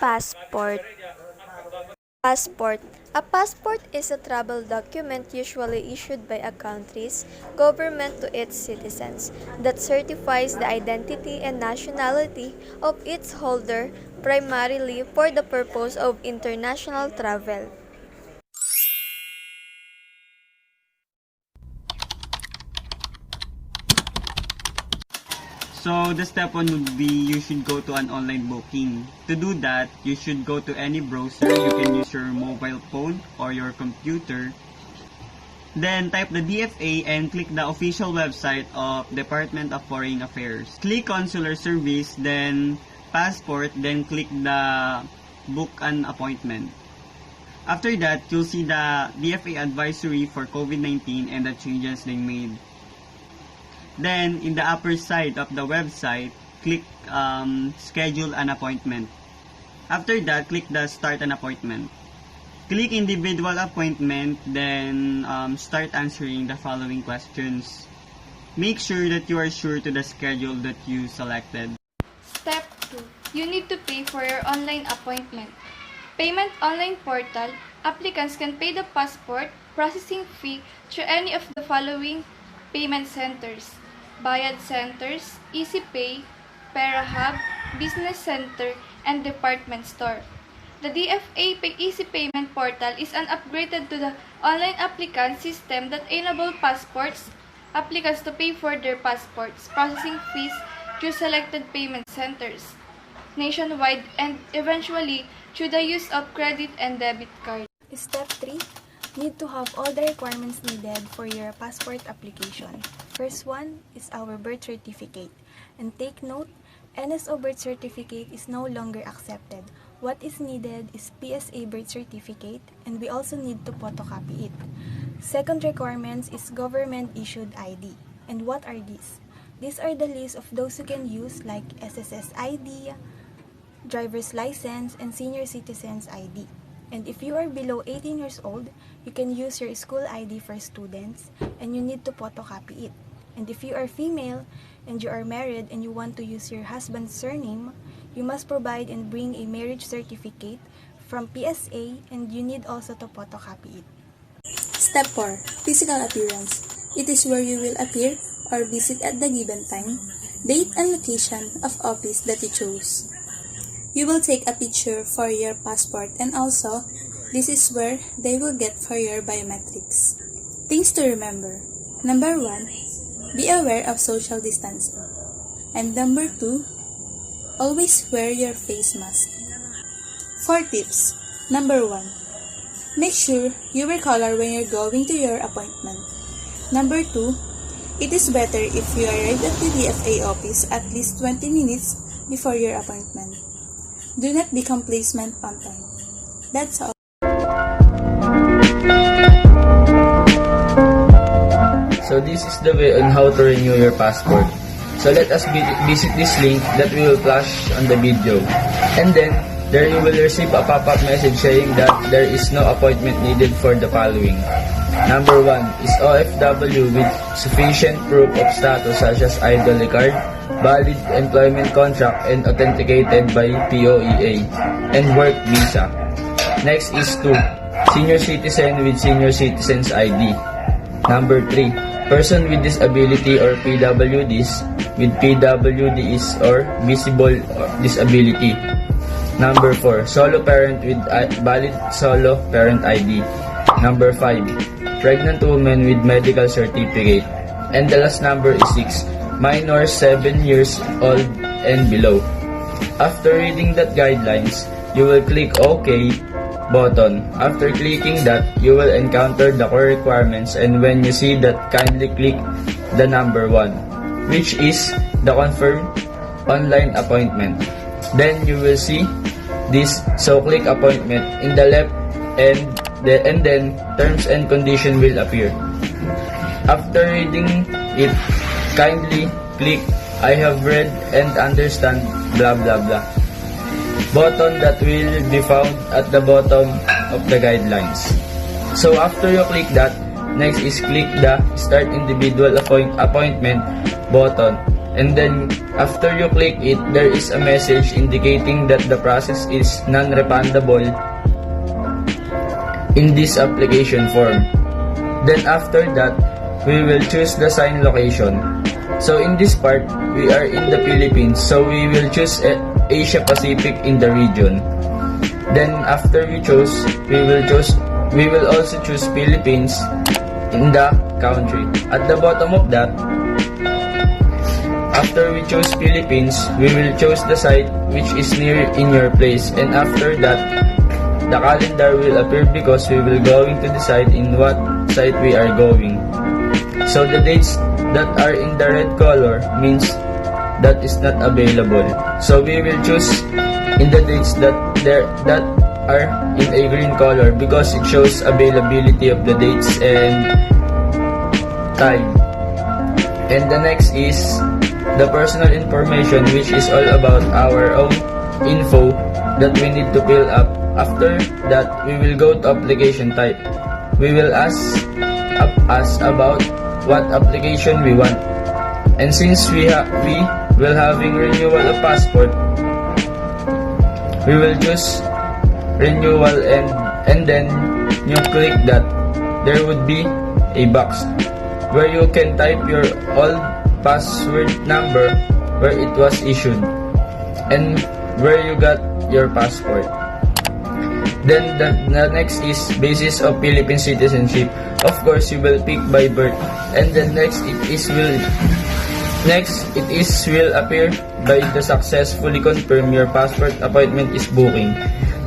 Passport. Passport. A passport is a travel document usually issued by a country's government to its citizens that certifies the identity and nationality of its holder primarily for the purpose of international travel. So the step one would be you should go to an online booking. To do that, you should go to any browser. You can use your mobile phone or your computer. Then type the DFA and click the official website of Department of Foreign Affairs. Click Consular Service, then Passport, then click the Book an Appointment. After that, you'll see the DFA advisory for COVID-19 and the changes they made. Then, in the upper side of the website, click Schedule an Appointment. After that, click the Start an Appointment. Click Individual Appointment, then start answering the following questions. Make sure that you are sure to the schedule that you selected. Step 2. You need to pay for your online appointment. Payment online portal, applicants can pay the passport processing fee through any of the following payment centers: Bayad Centers, EasyPay, PeraHub, Business Center, and Department Store. The DFA Easy Payment Portal is an upgraded to the online applicant system that enable applicants to pay for their passports processing fees through selected payment centers nationwide and eventually through the use of credit and debit card. Step 3. Need to have all the requirements needed for your passport application. First one is our birth certificate. And take note, NSO birth certificate is no longer accepted. What is needed is PSA birth certificate, and we also need to photocopy it. Second requirements is government-issued ID. And what are these? These are the list of those who can use like SSS ID, driver's license, and senior citizens ID. And if you are below 18 years old, you can use your school ID for students, and you need to photocopy it. And if you are female and you are married and you want to use your husband's surname, you must provide and bring a marriage certificate from PSA, and you need also to photocopy it. Step 4. Physical appearance. It is where you will appear or visit at the given time, date, and location of office that you chose. You will take a picture for your passport, and also, this is where they will get for your biometrics. Things to remember. Number 1, be aware of social distancing. And number 2, always wear your face mask. 4 tips. Number 1, make sure you wear collar when you're going to your appointment. Number 2, it is better if you arrive at the DFA office at least 20 minutes before your appointment. Do not become placement on time. That's all. So this is the way on how to renew your passport. So let us visit this link that we will flash on the video. And then, there you will receive a pop-up message saying that there is no appointment needed for the following. Number 1 is OFW with sufficient proof of status such as ID card, valid employment contract and authenticated by POEA, and work visa. Next is 2, senior citizen with senior citizen's ID. Number 3, person with disability or PWDs with PWDs or visible disability. Number 4, solo parent with valid solo parent ID. Number 5, pregnant woman with medical certificate. And the last number is 6, minor 7 years old and below. After reading that guidelines, you will click OK button. After clicking that, you will encounter the core requirements, and when you see that, kindly click the number 1, which is the confirm online appointment. Then you will see this, so click appointment in the left, and then terms and condition will appear. After reading it, kindly click I have read and understand blah blah blah button that will be found at the bottom of the guidelines. So after you click that, next is click the start individual appointment button, and then after you click it, there is a message indicating that the process is non-refundable in this application form. Then after that, we will choose the sign location. So in this part, we are in the Philippines, so we will choose Asia Pacific in the region. Then after we choose, we will also choose Philippines in the country. At the bottom of that, after we choose Philippines, we will choose the site which is near in your place, and after that, the calendar will appear because we will going to decide in what site we are going. So the dates that are in the red color means that is not available. So we will choose in the dates that are in a green color because it shows availability of the dates and time. And the next is the personal information, which is all about our own info that we need to fill up. After that, we will go to application type. We will ask about what application we want. And since we will having renewal of passport, we will choose renewal, and then you click that. There would be a box where you can type your old password number where it was issued and where you got your passport. Then the next is basis of Philippine citizenship. Of course, you will pick by birth, and then next it will appear by the successfully confirm your passport appointment is booking.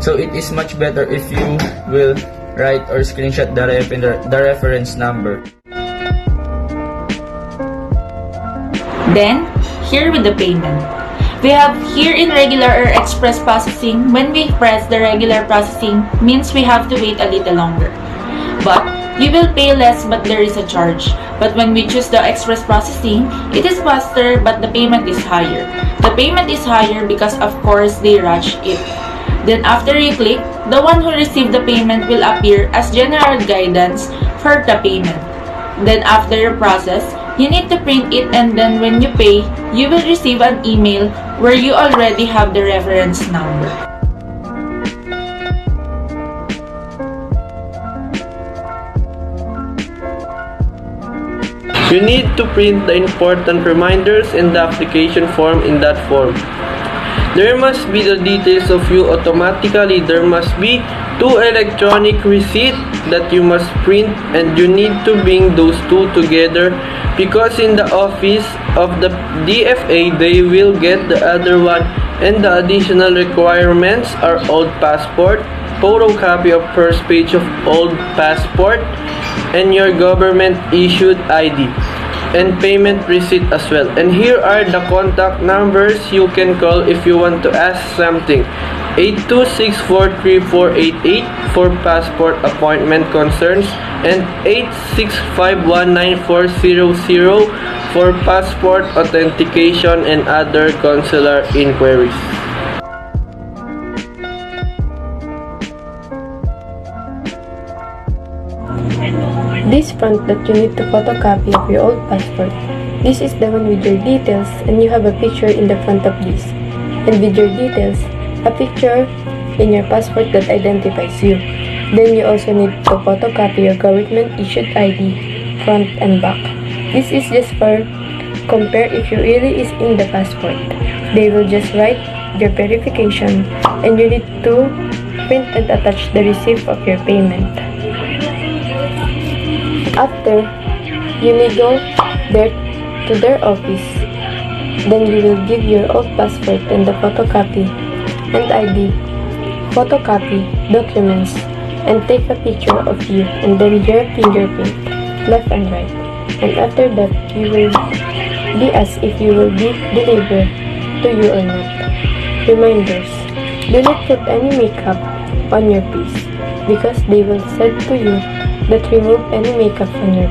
So it is much better if you will write or screenshot the reference number. Then, here with the payment. We have here in regular or express processing. When we press the regular processing, means we have to wait a little longer. But, you will pay less but there is a charge. But when we choose the express processing, it is faster but the payment is higher. The payment is higher because of course they rush it. Then after you click, the one who received the payment will appear as general guidance for the payment. Then after your process, you need to print it, and then when you pay, you will receive an email where you already have the reference number. You need to print the important reminders in the application form in that form. There must be the details of you automatically. There must be 2 electronic receipts that you must print, and you need to bring those 2 together because in the office of the DFA they will get the other one, and the additional requirements are old passport, photocopy of first page of old passport, and your government issued ID, and payment receipt as well. And here are the contact numbers you can call if you want to ask something. 82643488 for passport appointment concerns, and 86519400 for passport authentication and other consular inquiries. This front that you need to photocopy of your old passport. This is the one with your details, and you have a picture in the front of this. And with your details, a picture in your passport that identifies you. Then you also need to photocopy your government issued ID, front and back. This is just for compare if you really is in the passport. They will just write your verification, and you need to print and attach the receipt of your payment. After, you may go there to their office. Then you will give your old passport and the photocopy and ID, photocopy documents, and take a picture of you and then your fingerprint, left and right. And after that, you will be asked if you will be delivered to you or not. Reminders: do not put any makeup on your face because they will say to you that remove any makeup on your